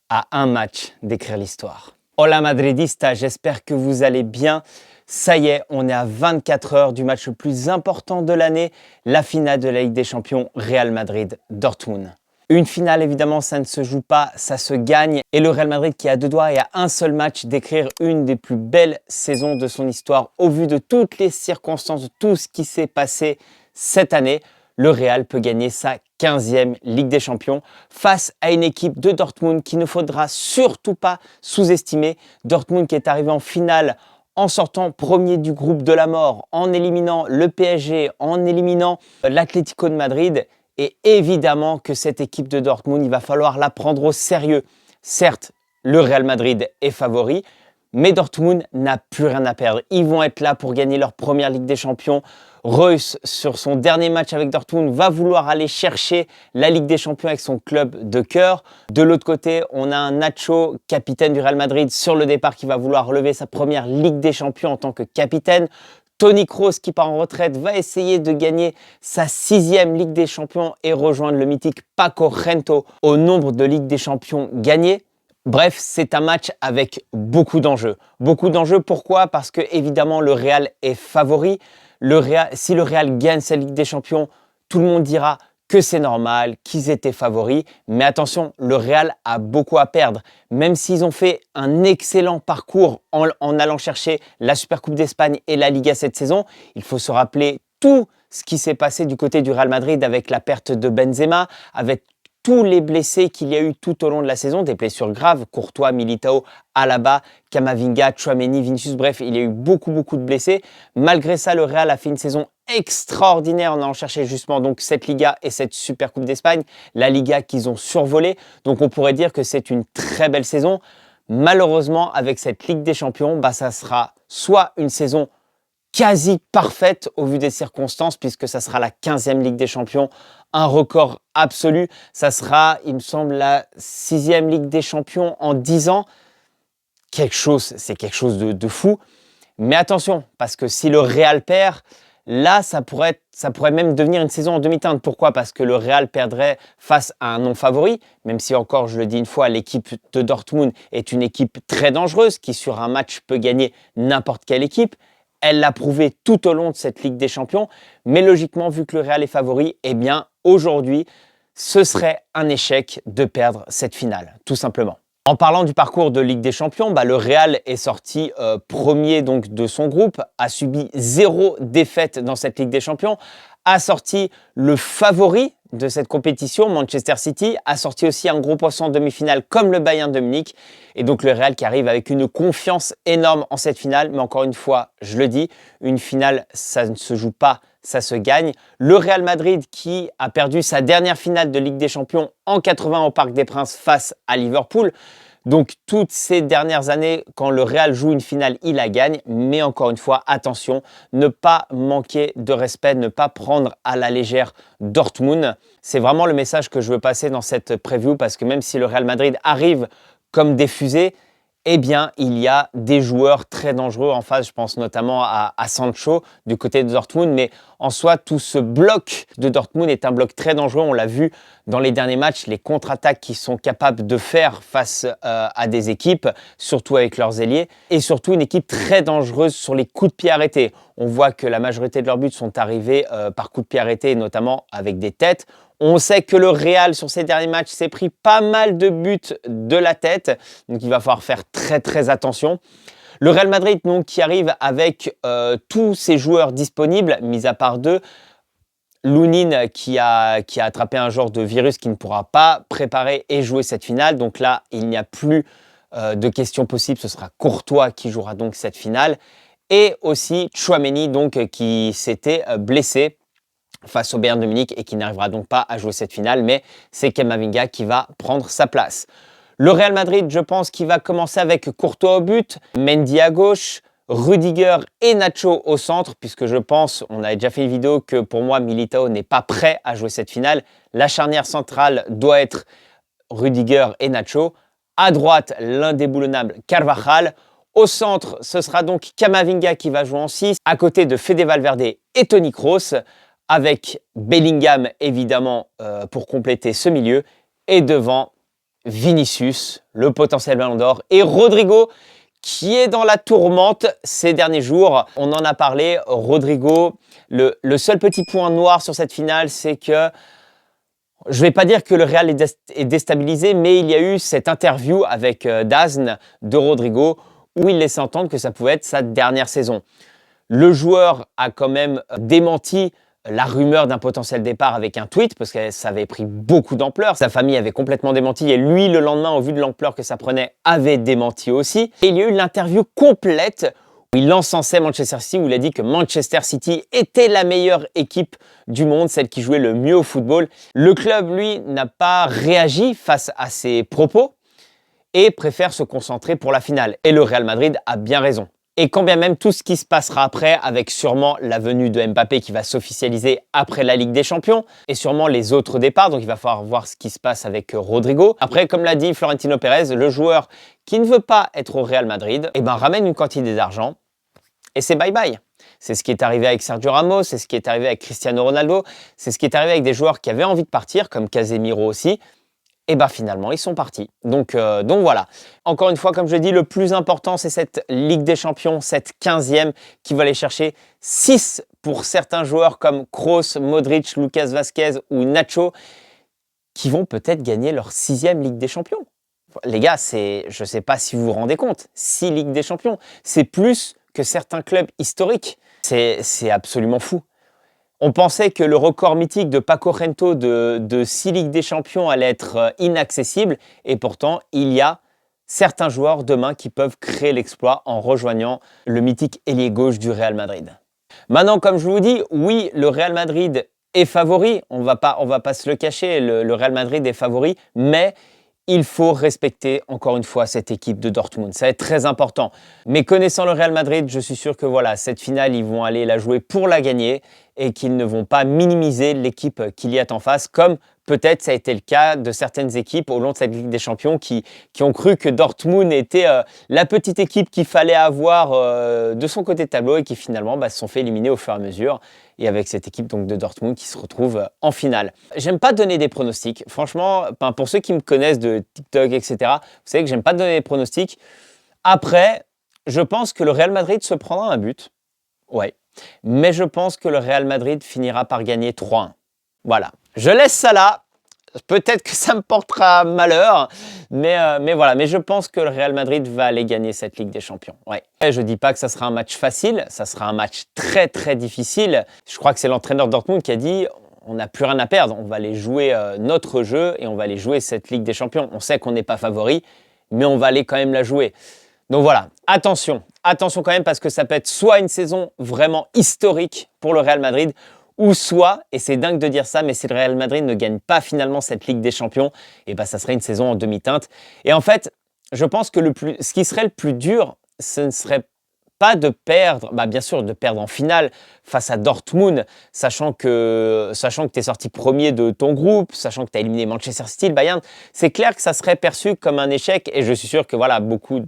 à un match d'écrire l'histoire. Hola Madridista, j'espère que vous allez bien. Ça y est, on est à 24 heures du match le plus important de l'année, la finale de la Ligue des Champions Real Madrid-Dortmund. Une finale, évidemment, ça ne se joue pas, ça se gagne. Et le Real Madrid qui a deux doigts et a un seul match d'écrire une des plus belles saisons de son histoire au vu de toutes les circonstances, de tout ce qui s'est passé cette année. Le Real peut gagner sa 15e Ligue des Champions face à une équipe de Dortmund qu'il ne faudra surtout pas sous-estimer. Dortmund qui est arrivé en finale en sortant premier du groupe de la mort, en éliminant le PSG, en éliminant l'Atlético de Madrid. Et évidemment que cette équipe de Dortmund, il va falloir la prendre au sérieux. Certes, le Real Madrid est favori, mais Dortmund n'a plus rien à perdre. Ils vont être là pour gagner leur première Ligue des Champions. Reus, sur son dernier match avec Dortmund, va vouloir aller chercher la Ligue des Champions avec son club de cœur. De l'autre côté, on a un Nacho, capitaine du Real Madrid, sur le départ qui va vouloir relever sa première Ligue des Champions en tant que capitaine. Toni Kroos, qui part en retraite, va essayer de gagner sa 6e Ligue des Champions et rejoindre le mythique Paco Gento au nombre de Ligues des Champions gagnées. Bref, c'est un match avec beaucoup d'enjeux. Beaucoup d'enjeux, pourquoi? Parce que évidemment le Real est favori. Si le Real gagne sa Ligue des Champions, tout le monde dira que c'est normal, qu'ils étaient favoris. Mais attention, le Real a beaucoup à perdre. Même s'ils ont fait un excellent parcours en allant chercher la Supercoupe d'Espagne et la Liga cette saison, il faut se rappeler tout ce qui s'est passé du côté du Real Madrid avec la perte de Benzema, avec tous les blessés qu'il y a eu tout au long de la saison, des blessures graves, Courtois, Militao, Alaba, Camavinga, Tchouaméni, Vinicius, bref, il y a eu beaucoup de blessés. Malgré ça, le Real a fait une saison extraordinaire en allant chercher justement donc cette Liga et cette Supercoupe d'Espagne, la Liga qu'ils ont survolée. Donc on pourrait dire que c'est une très belle saison. Malheureusement, avec cette Ligue des Champions, ça sera soit une saison quasi parfaite au vu des circonstances, puisque ça sera la 15e Ligue des Champions, un record absolu. Ça sera, il me semble, la 6e Ligue des Champions en 10 ans. C'est quelque chose de fou. Mais attention, parce que si le Real perd, là, ça pourrait même devenir une saison en demi-teinte. Pourquoi? Parce que le Real perdrait face à un non-favori, même si encore, je le dis une fois, l'équipe de Dortmund est une équipe très dangereuse qui, sur un match, peut gagner n'importe quelle équipe. Elle l'a prouvé tout au long de cette Ligue des Champions. Mais logiquement, vu que le Real est favori, eh bien, aujourd'hui, ce serait un échec de perdre cette finale, tout simplement. En parlant du parcours de Ligue des Champions, le Real est sorti premier donc, de son groupe, a subi 0 défaite dans cette Ligue des Champions, a sorti le favori de cette compétition, Manchester City, a sorti aussi un gros poisson en demi-finale comme le Bayern de Munich. Et donc le Real qui arrive avec une confiance énorme en cette finale. Mais encore une fois, je le dis, une finale, ça ne se joue pas, ça se gagne. Le Real Madrid qui a perdu sa dernière finale de Ligue des Champions en 80 au Parc des Princes face à Liverpool. Donc toutes ces dernières années, quand le Real joue une finale, il la gagne. Mais encore une fois, attention, ne pas manquer de respect, ne pas prendre à la légère Dortmund. C'est vraiment le message que je veux passer dans cette preview parce que même si le Real Madrid arrive comme des fusées, eh bien, il y a des joueurs très dangereux en face. Je pense notamment à Sancho du côté de Dortmund. Mais en soi, tout ce bloc de Dortmund est un bloc très dangereux. On l'a vu dans les derniers matchs, les contre-attaques qu'ils sont capables de faire face à des équipes, surtout avec leurs ailiers. Et surtout, une équipe très dangereuse sur les coups de pied arrêtés. On voit que la majorité de leurs buts sont arrivés par coups de pied arrêtés, notamment avec des têtes. On sait que le Real, sur ces derniers matchs, s'est pris pas mal de buts de la tête. Donc, il va falloir faire très attention. Le Real Madrid, donc, qui arrive avec tous ses joueurs disponibles, mis à part 2. Lunin, qui a attrapé un genre de virus qui ne pourra pas préparer et jouer cette finale. Donc là, il n'y a plus de questions possibles. Ce sera Courtois qui jouera donc cette finale. Et aussi Tchouaméni, donc, qui s'était blessé face au Bayern de Munich et qui n'arrivera donc pas à jouer cette finale, mais c'est Camavinga qui va prendre sa place. Le Real Madrid, je pense qu'il va commencer avec Courtois au but, Mendy à gauche, Rudiger et Nacho au centre, puisque je pense, on avait déjà fait une vidéo, que pour moi, Militao n'est pas prêt à jouer cette finale. La charnière centrale doit être Rudiger et Nacho. À droite, l'indéboulonnable Carvajal. Au centre, ce sera donc Camavinga qui va jouer en 6, à côté de Fede Valverde et Toni Kroos, avec Bellingham évidemment pour compléter ce milieu. Et devant, Vinicius, le potentiel Ballon d'Or, et Rodrigo, qui est dans la tourmente ces derniers jours. On en a parlé, Rodrigo, le seul petit point noir sur cette finale, c'est que je ne vais pas dire que le Real est déstabilisé, mais il y a eu cette interview avec DAZN de Rodrigo où il laissait entendre que ça pouvait être sa dernière saison. Le joueur a quand même démenti la rumeur d'un potentiel départ avec un tweet parce que ça avait pris beaucoup d'ampleur. Sa famille avait complètement démenti et lui, le lendemain, au vu de l'ampleur que ça prenait, avait démenti aussi. Et il y a eu l'interview complète où il encensait Manchester City, où il a dit que Manchester City était la meilleure équipe du monde, celle qui jouait le mieux au football. Le club, lui, n'a pas réagi face à ces propos et préfère se concentrer pour la finale. Et le Real Madrid a bien raison. Et quand bien même tout ce qui se passera après, avec sûrement la venue de Mbappé qui va s'officialiser après la Ligue des Champions, et sûrement les autres départs, donc il va falloir voir ce qui se passe avec Rodrigo. Après, comme l'a dit Florentino Pérez, le joueur qui ne veut pas être au Real Madrid, ramène une quantité d'argent, et c'est bye-bye. C'est ce qui est arrivé avec Sergio Ramos, c'est ce qui est arrivé avec Cristiano Ronaldo, c'est ce qui est arrivé avec des joueurs qui avaient envie de partir, comme Casemiro aussi. Et finalement, ils sont partis. Donc voilà. Encore une fois, comme je dis, le plus important, c'est cette Ligue des Champions, cette 15e, qui va aller chercher 6 pour certains joueurs comme Kroos, Modric, Lucas Vazquez ou Nacho, qui vont peut-être gagner leur 6e Ligue des Champions. Les gars, je ne sais pas si vous vous rendez compte, 6 Ligues des Champions, c'est plus que certains clubs historiques. C'est absolument fou. On pensait que le record mythique de Paco Gento de 6 Ligues des Champions allait être inaccessible. Et pourtant, il y a certains joueurs demain qui peuvent créer l'exploit en rejoignant le mythique ailier gauche du Real Madrid. Maintenant, comme je vous dis, oui, le Real Madrid est favori. On va pas se le cacher, le Real Madrid est favori. Mais il faut respecter encore une fois cette équipe de Dortmund. Ça va être très important. Mais connaissant le Real Madrid, je suis sûr que voilà, cette finale, ils vont aller la jouer pour la gagner et qu'ils ne vont pas minimiser l'équipe qu'il y a en face, comme peut-être ça a été le cas de certaines équipes au long de cette Ligue des Champions qui ont cru que Dortmund était la petite équipe qu'il fallait avoir de son côté de tableau et qui finalement se sont fait éliminer au fur et à mesure. Et avec cette équipe donc, de Dortmund qui se retrouve en finale. J'aime pas donner des pronostics. Franchement, pour ceux qui me connaissent de TikTok, etc., vous savez que j'aime pas donner des pronostics. Après, je pense que le Real Madrid se prendra un but. Ouais. Mais je pense que le Real Madrid finira par gagner 3-1. Voilà. Je laisse ça là. Peut-être que ça me portera malheur, mais voilà. Mais je pense que le Real Madrid va aller gagner cette Ligue des Champions. Ouais. Et je ne dis pas que ça sera un match facile, ça sera un match très très difficile. Je crois que c'est l'entraîneur de Dortmund qui a dit on n'a plus rien à perdre, on va aller jouer notre jeu et on va aller jouer cette Ligue des Champions. On sait qu'on n'est pas favori, mais on va aller quand même la jouer. Donc voilà, attention quand même parce que ça peut être soit une saison vraiment historique pour le Real Madrid, ou soit, et c'est dingue de dire ça, mais si le Real Madrid ne gagne pas finalement cette Ligue des Champions, ça serait une saison en demi-teinte. Et en fait, je pense que ce qui serait le plus dur, ce ne serait pas de perdre, bien sûr de perdre en finale face à Dortmund, sachant que tu es sorti premier de ton groupe, sachant que tu as éliminé Manchester City, le Bayern, c'est clair que ça serait perçu comme un échec et je suis sûr que voilà, beaucoup de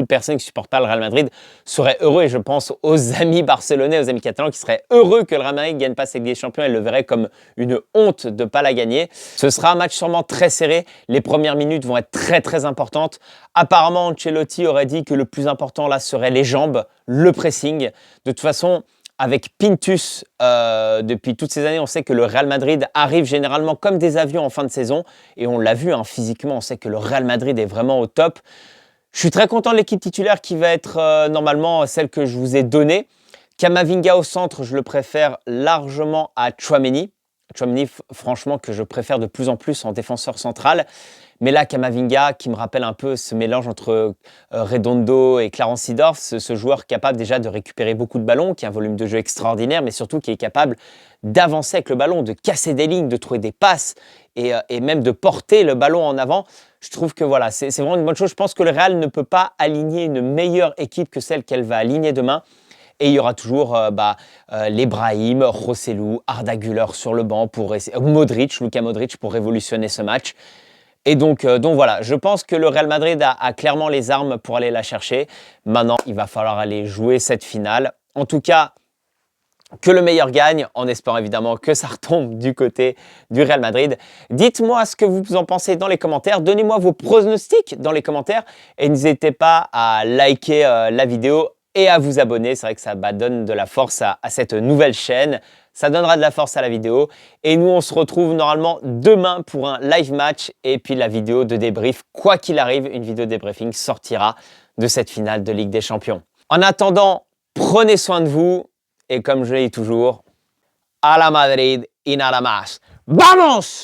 personnes qui ne supportent pas le Real Madrid seraient heureux et je pense aux amis barcelonais, aux amis catalans qui seraient heureux que le Real Madrid ne gagne pas cette Ligue des Champions et le verraient comme une honte de ne pas la gagner. Ce sera un match sûrement très serré. Les premières minutes vont être très très importantes. Apparemment, Ancelotti aurait dit que le plus important là serait les jambes, le pressing. De toute façon, avec Pintus, depuis toutes ces années, on sait que le Real Madrid arrive généralement comme des avions en fin de saison. Et on l'a vu physiquement, on sait que le Real Madrid est vraiment au top. Je suis très content de l'équipe titulaire qui va être normalement celle que je vous ai donnée. Camavinga au centre, je le préfère largement à Tchouaméni. Tchouaméni, franchement, que je préfère de plus en plus en défenseur central. Mais là, Camavinga, qui me rappelle un peu ce mélange entre Redondo et Clarence Seedorf, ce joueur capable déjà de récupérer beaucoup de ballons, qui a un volume de jeu extraordinaire, mais surtout qui est capable d'avancer avec le ballon, de casser des lignes, de trouver des passes et même de porter le ballon en avant. Je trouve que voilà, c'est vraiment une bonne chose. Je pense que le Real ne peut pas aligner une meilleure équipe que celle qu'elle va aligner demain. Et il y aura toujours les Brahim, Rossellou, Arda Güler sur le banc, Luka Modric pour révolutionner ce match. Et donc voilà, je pense que le Real Madrid a clairement les armes pour aller la chercher. Maintenant, il va falloir aller jouer cette finale. En tout cas, que le meilleur gagne, en espérant évidemment que ça retombe du côté du Real Madrid. Dites-moi ce que vous en pensez dans les commentaires. Donnez-moi vos pronostics dans les commentaires. Et n'hésitez pas à liker la vidéo et à vous abonner. C'est vrai que ça donne de la force à cette nouvelle chaîne. Ça donnera de la force à la vidéo. Et nous, on se retrouve normalement demain pour un live match. Et puis la vidéo de débrief. Quoi qu'il arrive, une vidéo de débriefing sortira de cette finale de Ligue des Champions. En attendant, prenez soin de vous. Et comme je le dis toujours, a la Madrid y nada más. ¡Vamos!